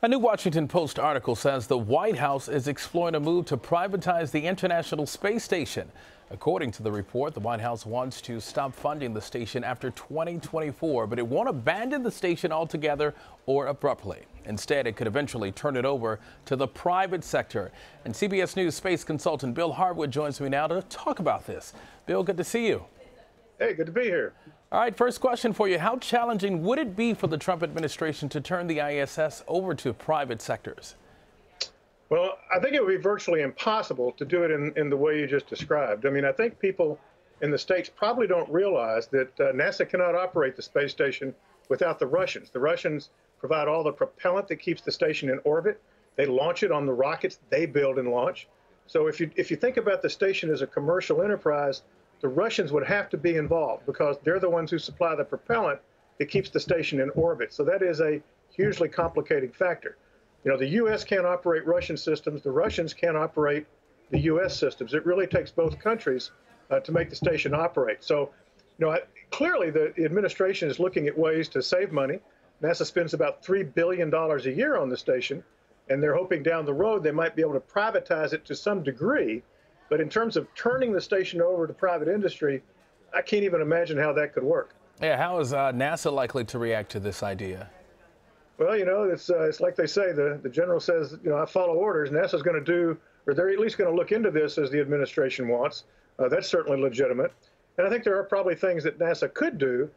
A new Washington Post article says the White House is exploring a move to privatize the International Space Station. According to the report, the White House wants to stop funding the station after 2024, but it won't abandon the station altogether or abruptly. Instead, it could eventually turn it over to the private sector. And CBS News space consultant Bill Harwood joins me now to talk about this. Bill, good to see you. Hey, good to be here. All right, first question for you. How challenging would it be for the Trump administration to turn the ISS over to private sectors? Well, I think it would be virtually impossible to do it in the way you just described. I mean, I think people in the States probably don't realize that NASA cannot operate the space station without the Russians. The Russians provide all the propellant that keeps the station in orbit. They launch it on the rockets they build and launch. So if you think about the station as a commercial enterprise, the Russians would have to be involved because they're the ones who supply the propellant that keeps the station in orbit. So that is a hugely complicating factor. You know, the U.S. can't operate Russian systems. The Russians can't operate the U.S. systems. It really takes both countries to make the station operate. So, you know, clearly the administration is looking at ways to save money. NASA spends about $3 billion a year on the station, and they're hoping down the road they might be able to privatize it to some degree. But in terms of turning the station over to private industry, I can't even imagine how that could work. Yeah, how is NASA likely to react to this idea? Well, you know, it's like they say, the general says, you know, I follow orders. NASA's going to do, or they're at least going to look into this as the administration wants. That's certainly legitimate. And I think there are probably things that NASA could do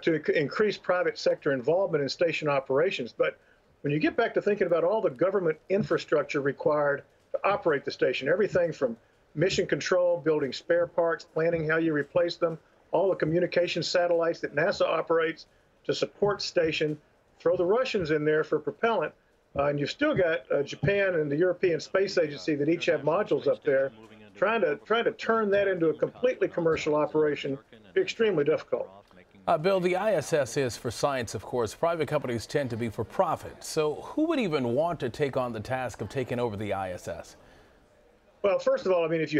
to increase private sector involvement in station operations. But when you get back to thinking about all the government infrastructure required to operate the station, everything from mission control, building spare parts, planning how you replace them, all the communication satellites that NASA operates to support station, throw the Russians in there for propellant, and you've still got Japan and the European Space Agency that each have modules up there. Trying to turn that into a completely commercial operation be extremely difficult. Bill, the ISS is for science, of course. Private companies tend to be for profit. So who would even want to take on the task of taking over the ISS? Well, first of all, I mean, if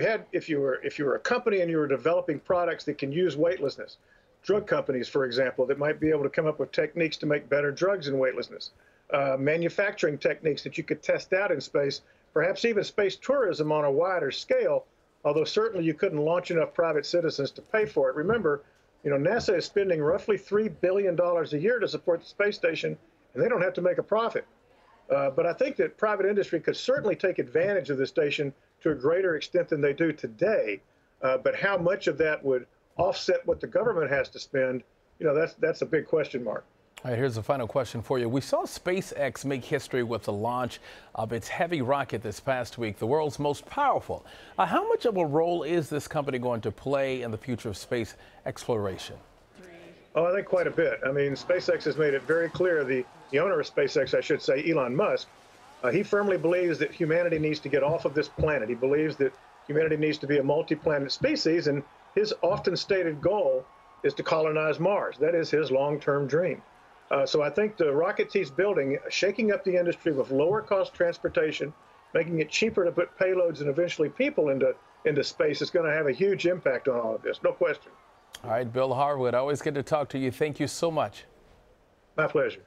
you were a company and you were developing products that can use weightlessness, drug companies, for example, that might be able to come up with techniques to make better drugs in weightlessness, manufacturing techniques that you could test out in space, perhaps even space tourism on a wider scale, although certainly you couldn't launch enough private citizens to pay for it. Remember, you know, NASA is spending roughly $3 billion a year to support the space station, and they don't have to make a profit. But I think that private industry could certainly take advantage of the station to a greater extent than they do today. But how much of that would offset what the government has to spend, you know, that's a big question mark. All right, here's a final question for you. We saw SpaceX make history with the launch of its heavy rocket this past week, the world's most powerful. How much of a role is this company going to play in the future of space exploration? Oh, I think quite a bit. I mean, SpaceX has made it very clear, the owner of SpaceX, I should say, Elon Musk, he firmly believes that humanity needs to get off of this planet. He believes that humanity needs to be a multi-planet species, and his often stated goal is to colonize Mars. That is his long-term dream. So I think the rockets he's building, shaking up the industry with lower cost transportation, making it cheaper to put payloads and eventually people into space is going to have a huge impact on all of this, no question. All right, Bill Harwood, always good to talk to you. Thank you so much. My pleasure.